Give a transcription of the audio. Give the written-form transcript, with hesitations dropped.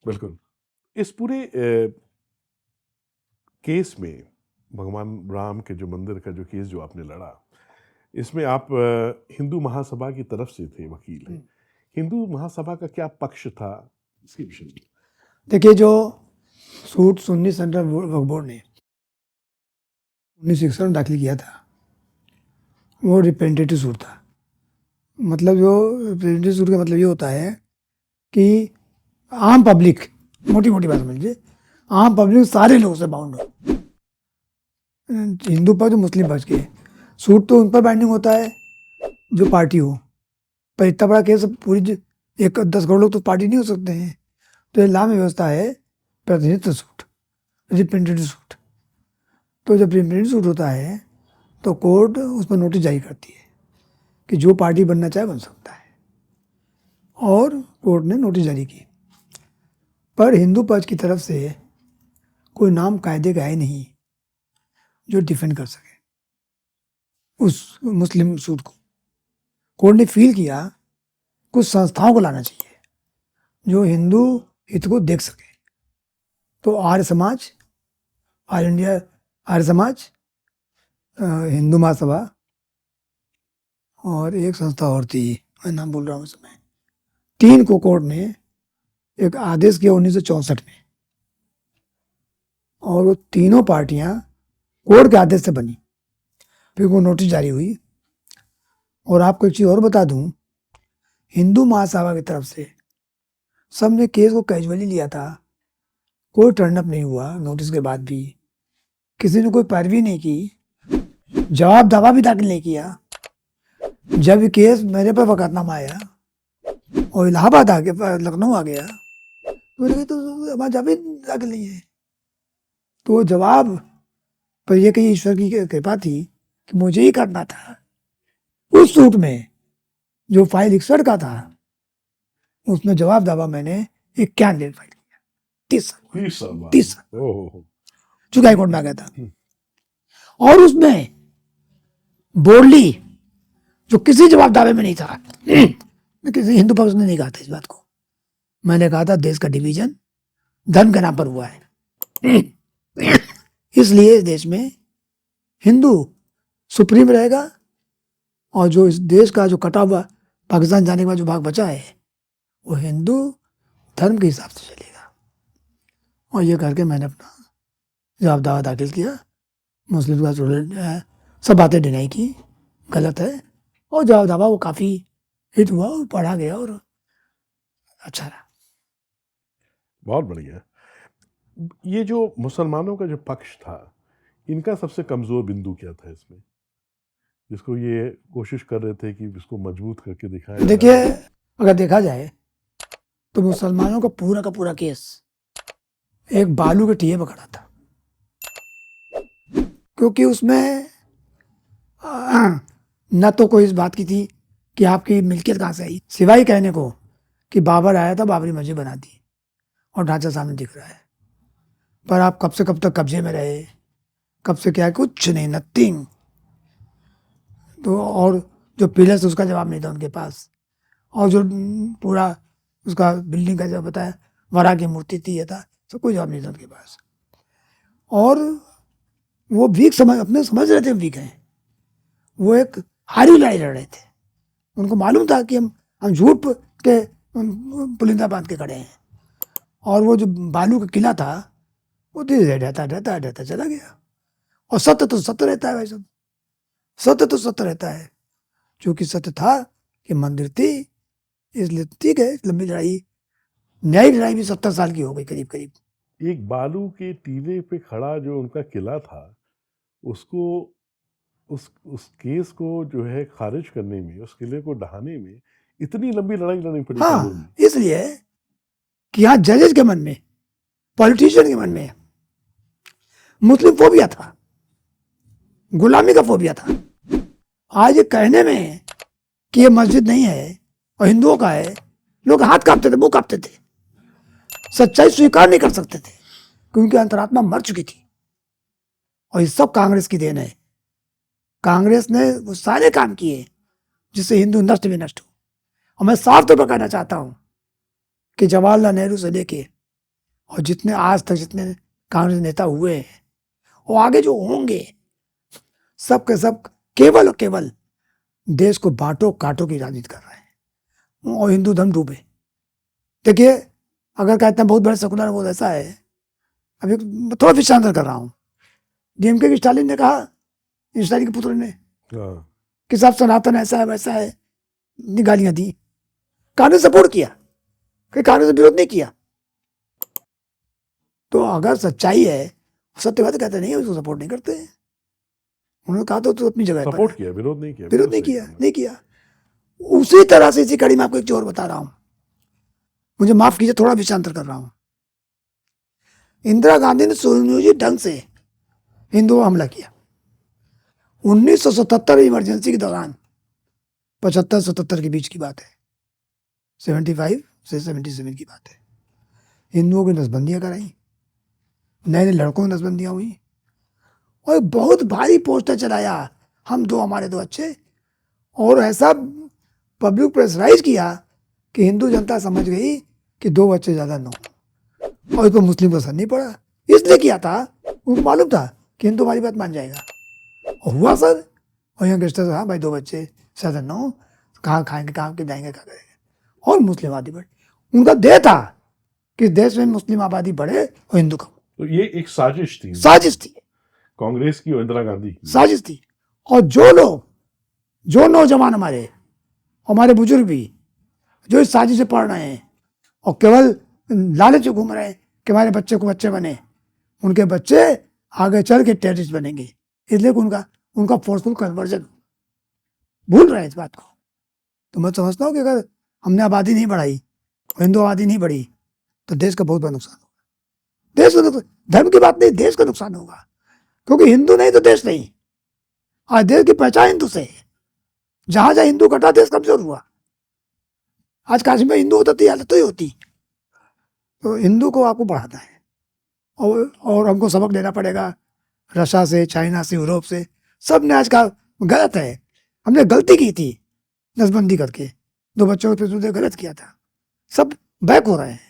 बिल्कुल। इस पूरे केस में भगवान राम के जो मंदिर का जो केस जो आपने लड़ा, इसमें आप हिंदू महासभा की तरफ से थे, वकील हैं। हिंदू महासभा का क्या पक्ष था इसके विषय में? देखिए, जो सूट सुन्नी सेंट्रल वक्फ बोर्ड ने 1961 में दाखिल किया था, वो रिप्रेजेंटेटिव सूट था। मतलब जो रिप्रेजेंटेटिव सूट का मतलब ये होता है कि आम पब्लिक, मोटी मोटी बात समझिए, आम पब्लिक सारे लोगों से बाउंड हो, हिंदू पक्ष मुस्लिम पक्ष के। सूट तो उन पर बाइंडिंग होता है जो पार्टी हो, पर इतना बड़ा केस पूरी 10 करोड़ लोग तो पार्टी नहीं हो सकते हैं। तो लॉ में व्यवस्था है प्रतिनिधित्व सूट, रिप्रेजेंटेटिव सूट। तो जब रिप्रेजेंटेटिव सूट होता है तो कोर्ट उस पर नोटिस जारी करती है कि जो पार्टी बनना चाहे बन सकता है, और कोर्ट ने नोटिस जारी की। पर हिंदू पक्ष की तरफ से कोई नाम कायदे का है नहीं जो डिफेंड कर सके उस मुस्लिम सूट को। कोर्ट ने फील किया कुछ संस्थाओं को लाना चाहिए जो हिंदू हित को देख सके। तो आर्य समाज, ऑल इंडिया आर्य समाज, हिंदू महासभा, और एक संस्था और थी, मैं नाम बोल रहा हूँ इस समय, 3 को कोर्ट ने एक आदेश किया 1964 में, और वो तीनों पार्टियां कोर्ट के आदेश से बनी। फिर वो नोटिस जारी हुई। और आपको एक चीज़ और बता दूं, हिंदू महासभा की तरफ से सबने केस को कैजुअली लिया था, कोई टर्न अप नहीं हुआ। नोटिस के बाद भी किसी ने कोई पैरवी नहीं की, जवाब दावा भी दाखिल नहीं किया। जब ये केस मेरे पर वकालतनामा आया और इलाहाबाद आ गया, लखनऊ आ गया, तो मैंने कहा तो हमारा जवाब दाखिल नहीं है। तो वो जवाब पर यह कहीं ईश्वर की कृपा थी कि मुझे ही करना था। उस सूट में जो फाइल 61 का था, उसमें जवाब दावा मैंने 51 दिन फाइल किया, 30 साल चूंकि हाईकोर्ट में आ गया था। और उसमें बोर्डली जो किसी जवाब दावे में नहीं था, किसी हिंदू पक्ष ने नहीं कहा था इस बात को, मैंने कहा था देश का डिवीजन धर्म के नाम पर हुआ है, इसलिए इस देश में हिंदू सुप्रीम रहेगा, और जो इस देश का जो कटा हुआ पाकिस्तान जाने के बाद जो भाग बचा है वो हिंदू धर्म के हिसाब से चलेगा। और ये करके मैंने अपना जवाब दावा दाखिल किया। मुस्लिम का सब बातें डिनाई की, गलत है, और जवाब दावा वो काफ़ी हिट हुआ और पढ़ा गया और अच्छा रहा। बहुत बढ़िया। ये जो मुसलमानों का जो पक्ष था, इनका सबसे कमजोर बिंदु क्या था इसमें, जिसको ये कोशिश कर रहे थे कि इसको मजबूत करके दिखाया? देखिए, अगर देखा जाए तो मुसलमानों का पूरा केस एक बालू के टीए पर खड़ा था, क्योंकि उसमें न तो कोई इस बात की थी कि आपकी मिल्कियत कहाँ से आई, सिवाय कहने को कि बाबर आया था, बाबरी मस्जिद बना दी और ढांचा सामने दिख रहा है। पर आप कब से कब तक कब्जे में रहे, कब से क्या, कुछ नहीं, नथिंग। तो और जो पिलर्स उसका जवाब नहीं था उनके पास, और जो पूरा उसका बिल्डिंग का जब बताया वरा की मूर्ति थी, ये था, सब कोई जवाब नहीं था उनके पास। और वो वीक अपने समझ रहे थे वीक हैं, वो एक हारी लड़ाई लड़ रहे थे। उनको मालूम था कि हम झूठ के पुलिंदा बांध के खड़े हैं, और वो जो बालू का किला था वो धीरे धीरे ढहता चला गया। और सत्य तो सत्य रहता है भाई साहब, सत्य तो सत्य रहता है। क्योंकि सत्य था कि मंदिर थी, इसलिए ठीक है, लंबी लड़ाई, न्यायिक लड़ाई भी 70 साल की हो गई करीब करीब। एक बालू के टीले पे खड़ा जो उनका किला था, उसको उस केस को जो है खारिज करने में, उस किले को ढहाने में इतनी लंबी लड़ाई लड़नी पड़ी। हाँ, इसलिए कि यहाँ जजेस के मन में, पॉलिटिशियन के मन में मुस्लिम फोबिया था, गुलामी का फोबिया था। आज ये कहने में कि ये मस्जिद नहीं है और हिंदुओं का है, लोग हाथ कांपते थे, मुंह कांपते थे, सच्चाई स्वीकार नहीं कर सकते थे, क्योंकि अंतरात्मा मर चुकी थी। और ये सब कांग्रेस की देन है। कांग्रेस ने वो सारे काम किए जिससे हिंदू नष्ट भी नष्ट हो। और मैं साफ तौर पर कहना चाहता हूं कि जवाहरलाल नेहरू से लेके और जितने आज तक जितने कांग्रेस नेता हुए हैं और आगे जो होंगे, सब के सब केवल और केवल देश को बांटो काटो की राजनीति कर रहे हैं और हिंदू धर्म डूबे। देखिए, अगर कहते हैं बहुत बड़े सेकुलर वो ऐसा है, अभी थोड़ा विचार कर रहा हूँ, डीएमके की स्टालिन ने कहा, स्टालिन के पुत्र ने, हाँ, कि साहब सनातन ऐसा है वैसा है, गालियां दी। कांग्रेस सपोर्ट किया, कि कांग्रेस ने विरोध नहीं किया। तो अगर सच्चाई है, सत्य बात कहते नहीं है, उसको सपोर्ट नहीं करते। उन्होंने कहा तो अपनी जगह पर सपोर्ट है। किया, विरोध नहीं किया, विरोध बिल्कुल नहीं सही किया, कहा। नहीं किया। उसी तरह से इसी कड़ी में आपको एक चीज और बता रहा हूं, मुझे माफ कीजिए, थोड़ा विषयांतर कर रहा हूं। इंदिरा गांधी ने सुनियोजित ढंग से हिंदुओं पर हमला किया 1977 इमरजेंसी के दौरान, 75-77 के बीच की बात है, 75 से 77 की बात है। हिंदुओं की नसबंदियां कराई, नए नए लड़कों की नसबंदियां हुई और बहुत भारी पोस्टर चलाया, हम दो हमारे दो अच्छे, और ऐसा पब्लिक प्रेशराइज किया कि हिंदू जनता समझ गई कि दो बच्चे ज्यादा नो, और इस पर मुस्लिम को असर नहीं पड़ा। इसलिए किया था, उनको मालूम था कि हिंदू हमारी बात मान जाएगा, और हुआ सर। और यहाँ गैंगस्टर, हाँ भाई, दो बच्चे ज्यादा नो, कहाँ खाएंगे, कहाँ के जाएंगे, कहाँ करेंगे। और मुस्लिम आबादी बढ़े, उनका देह था कि देश में मुस्लिम आबादी बढ़े और हिंदू कम। तो ये एक साजिश थी, साजिश थी, कांग्रेस की और इंदिरा गांधी की। साजिश थी। और जो लोग, जो नौजवान हमारे बुजुर्ग भी जो इस साजिश से पढ़ रहे हैं और केवल लालच में घूम रहे हैं कि हमारे बच्चे को बच्चे बने, उनके बच्चे आगे चल के टेररिस्ट बनेंगे। इसलिए उनका फोर्सफुल कन्वर्जन भूल रहे हैं इस बात को। तो मैं समझता हूँ कि अगर हमने आबादी नहीं बढ़ाई, हिंदू आबादी नहीं बढ़ी, तो देश का बहुत बड़ा नुकसान होगा। देश का नुकसान, धर्म की बात नहीं, देश का नुकसान होगा, क्योंकि हिंदू नहीं तो देश नहीं। आज देश की पहचान हिंदू से है। जहां जहां हिंदू घटा, देश कमजोर हुआ। आज काश्मीर में हिंदू होता तो हालत तो ही होती। तो हिंदू को आपको बढ़ाना है, और हमको सबक लेना पड़ेगा रशिया से, चाइना से, यूरोप से। सब ने आज कहा गलत है, हमने गलती की थी नसबंदी करके, दो बच्चों पे गलत किया था। सब बैक हो रहे हैं।